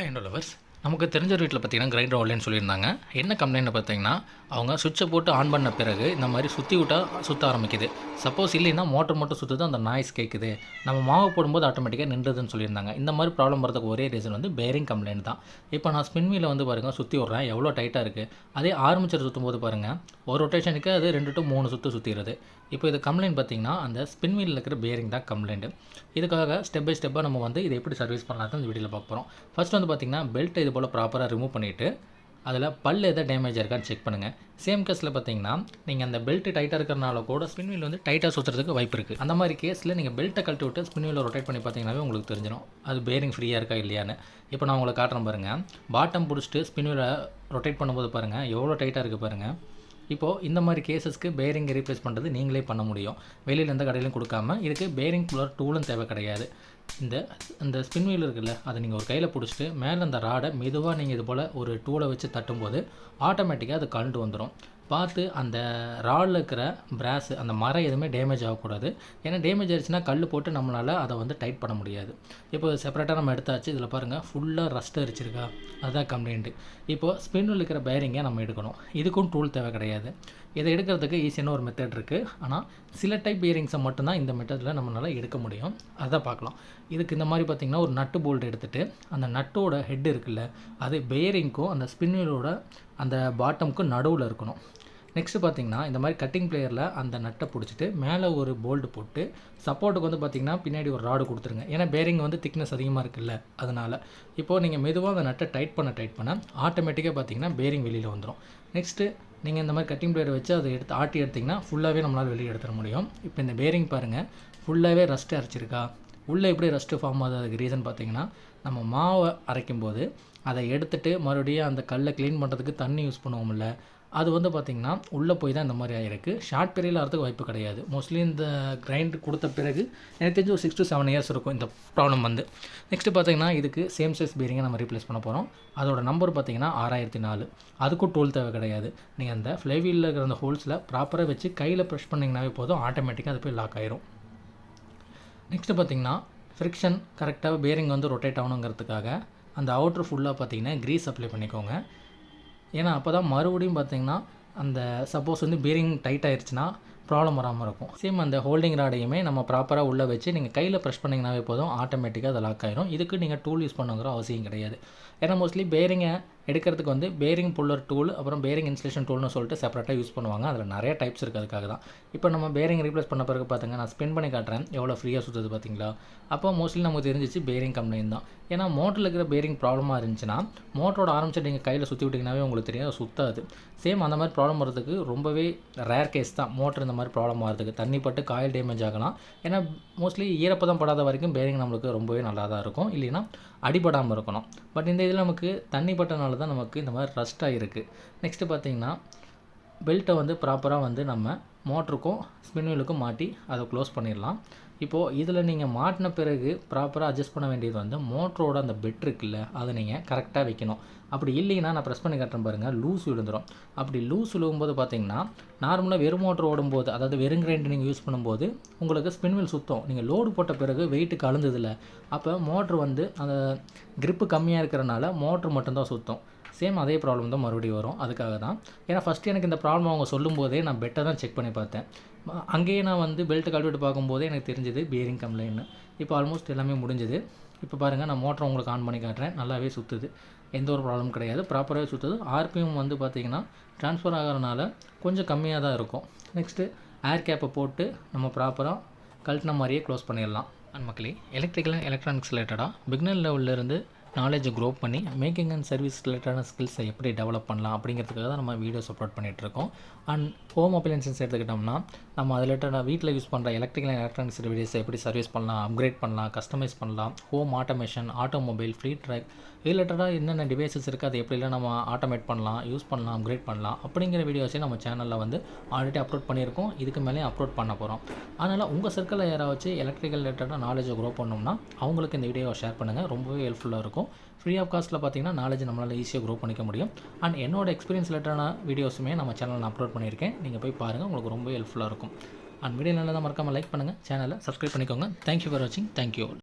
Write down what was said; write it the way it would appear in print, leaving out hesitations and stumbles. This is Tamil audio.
Hi and lovers. நமக்கு தெரிஞ்ச ஒரு வீட்டில் பார்த்தீங்கன்னா கிரைண்டர் ஓடலன்னு சொல்லியிருந்தாங்க. என்ன கம்ப்ளைண்ட் பார்த்தீங்கன்னா, அவங்க சுவிட்சை போட்டு ஆன் பண்ண பிறகு இந்த மாதிரி சுற்றி விட்டால் சுற்ற ஆரம்பிக்குது. சப்போஸ் இல்லைன்னா மோட்டர் மட்டும் சுற்றுது, அந்த நாய்ஸ் கேட்குது. நம்ம மாவு போடும்போது ஆட்டோமேட்டிக்காக நின்றுதுன்னு சொல்லியிருந்தாங்க. இந்த மாதிரி ப்ராப்ளம் வரதுக்கு ஒரே ரீசன் வந்து பேரிங் கம்ப்ளைண்ட் தான். இப்போ நான் ஸ்பின் வீலை வந்து பாருங்கள் சுற்றி விட்றேன், எவ்வளோ டைட்டாக இருக்குது. அதே ஆர்மேச்சர் சுற்றும் போது பாருங்கள், ஒரு ரொட்டேஷனுக்கு அது 2 to 3 சுற்று சுற்றிடுது. இப்போ இது கம்ப்ளைண்ட் பார்த்திங்கன்னா அந்த ஸ்பின் வீலில் இருக்கிற பேரிங் தான் கம்ப்ளைண்ட்டு. இதுக்காக ஸ்டெப் பை ஸ்டெப்பாக நம்ம வந்து இதை எப்படி சர்வீஸ் பண்ணலாம் இந்த வீடியோவில் பார்க்க போகிறோம். ஃபர்ஸ்ட் வந்து பார்த்திங்கன்னா பெல்ட்டை இது போல் ப்ராப்பராக ரிமூவ் பண்ணிவிட்டு அதில் பல் எதாவது டேமேஜ் இருக்கான்னு செக் பண்ணுங்கள். சேம் கேஸில் பார்த்தீங்கன்னா நீங்கள் அந்த பெல்ட்டு டைட்டாக இருக்கிறனால கூட ஸ்பின் வீல் வந்து டைட்டாக சுற்றுறதுக்கு வாய்ப்பு இருக்குது. அந்த மாதிரி கேஸில் நீங்கள் பெல்ட்டை கழட்டி விட்டு ஸ்பின் வீலை ரொட்டேட் பண்ணி பார்த்தீங்கன்னாவே உங்களுக்கு தெரிஞ்சிடும் அது பேரிங் ஃப்ரீயாக இருக்கா இல்லையான்னு. இப்போ நான் உங்களை காட்டுறேன் பாருங்கள். பாட்டம் பிடிச்சிட்டு ஸ்பின் வீலை ரொட்டேட் பண்ணும்போது பாருங்கள் எவ்வளோ டைட்டாக இருக்குது பாருங்கள். இப்போது இந்த மாதிரி கேஸஸ்க்கு பேரிங் ரீப்ளேஸ் பண்ணுறது நீங்களே பண்ண முடியும். வெளியில் எந்த கடையிலும் கொடுக்காம. இதுக்கு பேரிங் புல்லர் டூலும் தேவை கிடையாது. இந்த ஸ்பின் வீல் இருக்குல்ல, அதை நீங்கள் ஒரு கையில் பிடிச்சிட்டு மேலே அந்த ராடை மெதுவாக நீங்கள் இது போல் ஒரு டூலை வச்சு தட்டும்போது ஆட்டோமேட்டிக்காக அது கழண்டு வந்துடும். பார்த்து அந்த ராடில் இருக்கிற பிராஸு அந்த மரம் எதுவுமே டேமேஜ் ஆகக்கூடாது. ஏன்னா டேமேஜ் ஆகிடுச்சுன்னா கல் போட்டு நம்மளால் அதை வந்து டைட் பண்ண முடியாது. இப்போ செப்பரேட்டாக நம்ம எடுத்தாச்சு. இதில் பாருங்கள் ஃபுல்லாக ரஸ்ட் அரிச்சிருக்கா, அதுதான் கம்ப்ளைண்ட்டு. இப்போது ஸ்பின்னில் இருக்கிற பேரிங்கை நம்ம எடுக்கணும். இதுக்கும் டூல் தேவை கிடையாது. இதை எடுக்கிறதுக்கு ஈஸியான ஒரு மெத்தட் இருக்குது. ஆனால் சில டைப் பேரிங்ஸை மட்டும்தான் இந்த மெத்தடில் நம்மளால் எடுக்க முடியும். அதை பார்க்கலாம். இதுக்கு இந்த மாதிரி பார்த்திங்கன்னா ஒரு நட்டு போல்ட் எடுத்துகிட்டு அந்த நட்டோட ஹெட் இருக்குல்ல, அது பேரிங்க்கும் அந்த ஸ்பின்னிலோட அந்த பாட்டமுக்கும் நடுவில் இருக்கணும். நெக்ஸ்ட்டு பார்த்திங்கன்னா இந்த மாதிரி கட்டிங் பிளேயரில் அந்த நட்டை பிடிச்சிட்டு மேலே ஒரு போல்டு போட்டு சப்போர்ட்டுக்கு வந்து பார்த்திங்கன்னா பின்னாடி ஒரு ராடு கொடுத்துருங்க. ஏன்னா பேரிங் வந்து திக்னஸ் அதிகமாக இருக்குல்ல, அதனால். இப்போது நீங்கள் மெதுவாக அந்த நட்டை டைட் பண்ண ஆட்டோமேட்டிக்காக பார்த்திங்கன்னா பேரிங் வெளியில் வந்துடும். நெக்ஸ்ட்டு நீங்கள் இந்த மாதிரி கட்டிங் பிளேயரை வச்சு அதை ஆட்டி எடுத்திங்கன்னா ஃபுல்லாகவே நம்மளால் வெளியே எடுத்துட முடியும். இப்போ இந்த பேரிங் பாருங்கள் ஃபுல்லாகவே ரஸ்ட்டு அரைச்சிருக்கா. உள்ளே எப்படி ரஸ்ட்டு ஃபார்ம் ஆகுது, அதுக்கு ரீசன் பார்த்திங்கன்னா நம்ம மாவை அரைக்கும் போது அதை எடுத்துகிட்டு மறுபடியும் அந்த கல்லை க்ளீன் பண்ணுறதுக்கு தண்ணி யூஸ் பண்ணுவோம்ல, அது வந்து பார்த்திங்கன்னா உள்ளே போய் தான் இந்த மாதிரி ஆகிருக்கு. ஷார்ட் பீரியடில் ஆகிறதுக்கு வாய்ப்பு கிடையாது. மோஸ்ட்லி இந்த கிரைண்ட் கொடுத்த பிறகு எனக்கு தெரிஞ்சு ஒரு 6 to 7 years இருக்கும் இந்த ப்ராப்ளம் வந்து. நெக்ஸ்ட்டு பார்த்திங்கன்னா இதுக்கு சேம் சைஸ் பேரிங்கை நம்ம ரீப்ளேஸ் பண்ண போகிறோம். அதோட நம்பர் பார்த்திங்கன்னா 6004. அதுக்கும் டூல் தேவை கிடையாது. நீங்கள் அந்த ஃப்ளைவீலில் இருக்கிற அந்த ஹோல்ஸில் ப்ராப்பராக வச்சு கையில் ப்ரெஷ் பண்ணிங்கனாவே போதும், ஆட்டோமேட்டிக்காக அது போய் லாக் ஆயிரும். நெக்ஸ்ட்டு பார்த்திங்கன்னா ஃப்ரிக்ஷன் கரெக்டாக பேரிங் வந்து ரொட்டேட் ஆகணுங்கிறதுக்காக அந்த அவுட்ரு ஃபுல்லாக பார்த்திங்கன்னா க்ரீஸ் அப்ளை பண்ணிக்கோங்க. ஏன்னா அப்போ தான் மறுபடியும் பார்த்திங்கன்னா அந்த சப்போஸ் வந்து பேரிங் டைட் ஆயிடுச்சுன்னா ப்ராப்ளம் வராமல் இருக்கும். சேம் அந்த ஹோல்டிங் ராடையுமே நம்ம ப்ராப்பராக உள்ளே வச்சு நீங்கள் கையில் ப்ரெஷ் பண்ணிங்கனாவே போதும், ஆட்டோமேட்டிக்காக அதை லாக் ஆயிரும். இதுக்கு நீங்கள் டூல் யூஸ் பண்ணுங்கிற அவசியம் கிடையாது. ஏன்னா மோஸ்ட்லி பேரிங்கை எடுக்கிறதுக்கு வந்து பேரிங் புல்லர் டூல் அப்புறம் பேரிங் இன்சுலேஷன் டூல்னு சொல்லிட்டு செப்பரேட்டாக யூஸ் பண்ணுவாங்க. அதில் நிறைய டைப்ஸ் இருக்குது. அதுக்காக தான் இப்போ நம்ம பேரிங் ரீப்ளேஸ் பண்ண பிறகு பார்த்துங்க, நான் ஸ்பின் பண்ணி காட்டுறேன் எவ்வளோ ஃப்ரீயாக சுற்றுது பார்த்தீங்களா. அப்போ மோஸ்ட்லி நமக்கு தெரிஞ்சிச்சு பேரிங் கம்ப்ளைண்ட் தான். ஏன்னா மோட்டரில் இருக்கிற பேரிங் ப்ராப்ளமாக இருந்துச்சுன்னா மோட்டரோட ஆரம்பிச்சு நீங்கள் கையில் சுற்றி விட்டிங்கனாவே உங்களுக்கு தெரியும் சுத்தாது. சேம் அந்த மாதிரி ப்ராப்ளம் வரதுக்கு ரொம்பவே ரேர் கேஸ் தான் மோட்டர் இந்த மாதிரி ப்ராப்ளம் வரதுக்கு. தண்ணி பட்டு காயில் டேமேஜ் ஆகலாம். ஏன்னா மோஸ்ட்லி ஈரப்பதம் படாத வரைக்கும் பேரிங் நம்மளுக்கு ரொம்பவே நல்லா தான் இருக்கும், இல்லைன்னா அடிபடாமல் இருக்கணும். பட் இந்த இதில் நமக்கு தண்ணி பட்டனால தான் நமக்கு இந்த மாதிரி ரஸ்ட்டாக இருக்குது. நெக்ஸ்ட்டு பார்த்திங்கன்னா பெல்ட்டை வந்து ப்ராப்பராக வந்து நம்ம மோட்டருக்கும் ஸ்பின் வீலுக்கும் மாட்டி அதை க்ளோஸ் பண்ணிடலாம். இப்போது இதில் நீங்கள் மாட்டின பிறகு ப்ராப்பராக அட்ஜஸ்ட் பண்ண வேண்டியது வந்து மோட்டரோட அந்த பெட் இருக்குல்ல, அதை நீங்கள் கரெக்டாக வைக்கணும். அப்படி இல்லைங்கன்னா நான் ப்ரெஸ் பண்ணி காட்டுறேன் பாருங்கள், லூஸ் விழுந்துடும். அப்படி லூஸ் விழுகும்போது பார்த்திங்கன்னா நார்மலாக வெறும் மோட்டர் ஓடும்போது, அதாவது வெறும் கிரைண்ட் நீங்கள் யூஸ் பண்ணும்போது உங்களுக்கு ஸ்பின் வீல் சுத்தம். நீங்கள் லோடு போட்ட பிறகு வெயிட்டு கலந்ததில்ல, அப்போ மோட்ரு வந்து அந்த க்ரிப்பு கம்மியாக இருக்கிறனால மோட்ரு மட்டும்தான் சுத்தம். சேம் அதே ப்ராப்ளம் தான் மறுபடியும் வரும். அதுக்காக தான். ஏன்னா ஃபஸ்ட்டு எனக்கு இந்த ப்ராப்ளம் அவங்க சொல்லும்போதே நான் பெட்டை தான் செக் பண்ணி பார்த்தேன். அங்கேயே நான் வந்து பெல்ட்டு கழட்டிட்டு பார்க்கும்போதே எனக்கு தெரிஞ்சது பேரிங் கம்ப்ளைண்ட்னு. இப்போ ஆல்மோஸ்ட் எல்லாமே முடிஞ்சுது. இப்போ பாருங்கள், நான் மோட்டரை உங்களுக்கு ஆன் பண்ணி காட்டுறேன். நல்லாவே சுற்றுது, எந்த ஒரு ப்ராப்ளம் கிடையாது, ப்ராப்பராகவே சுற்றுது. ஆர்பிஎம் வந்து பார்த்திங்கன்னா ட்ரான்ஸ்ஃபர் ஆகிறனால கொஞ்சம் கம்மியாக தான் இருக்கும். நெக்ஸ்ட்டு ஏர் கேப்பை போட்டு நம்ம ப்ராப்பராக கழட்டின மாதிரியே க்ளோஸ் பண்ணிடலாம். அண்ட் மக்களே, எலக்ட்ரிக்கல் அண்ட் எலக்ட்ரானிக்ஸ் ரிலேட்டடாக பிகினர் லெவல்லேருந்து நாலேஜை க்ரோ பண்ணி மேக்கிங் அண்ட் சர்வீஸ் ரிலேட்டடான ஸ்கில்ஸை எப்படி டெவலப் பண்ணலாம் அப்படிங்கிறதுக்காக தான் நம்ம வீடியோஸ் அப்லோட் பண்ணிகிட்ருக்கோம். அண்ட் ஹோம் அப்ளையன்சஸ் எடுத்துக்கிட்டோம்னா நம்ம அது ரிலேட்டடாக வீட்டில் யூஸ் பண்ணுற எலக்ட்ரிக்கல் அண்ட் எலக்ட்ரானிக்ஸ் டிவைஸை எப்படி சர்வீஸ் பண்ணலாம், அப்கிரேட் பண்ணலாம், கஸ்டமைஸ் பண்ணலாம், home automation, automobile, fleet track, இது ரிலேட்டடாக என்னென்ன டிவைசஸ் இருக்குது, அது எப்படிலாம் நம்ம ஆட்டோமேட் பண்ணலாம், யூஸ் பண்ணலாம், அப்கிரேட் பண்ணலாம் அப்படிங்கிற வீடியோஸே நம்ம சேனலில் வந்து ஆல்ரெடி அப்லோட் பண்ணியிருக்கோம். இதுக்கு மேலே அப்லோட் பண்ண போகிறோம். அதனால் உங்கள் சர்க்கிளில் யாராவது எலக்ட்ரிக்கல் ரிலேட்டடாக நாலேஜை க்ரோ பண்ணோம்னா அவங்களுக்கு இந்த வீடியோவை ஷேர் பண்ணுங்கள். ரொம்பவே ஹெல்ப்ஃபுல்லாக இருக்கும். ஃப்ரீ ஆஃப் காஸ்ட்டில் பார்த்திங்கன்னா நாலேஜ் நம்மளால் ஈஸியாக க்ரோ பண்ணிக்க முடியும். அண்ட் என்னோட எக்ஸ்பீரியன்ஸ் ரிலேட்டடான வீடியோஸுமே நம்ம சேனலில் அப்லோட் பண்ணியிருக்கேன். நீங்கள் போய் பாருங்கள், உங்களுக்கு ரொம்ப ஹெல்ப்ஃபுல்லாக இருக்கும். அண்ட் வீடியோ நல்லா தான் மறக்காமல் லைக் பண்ணுங்கள், சேனலை சப்ஸ்கிரைப் பண்ணிக்கோங்க. தேங்க்யூ ஃபார் வாட்சிங். தேங்க்யூ.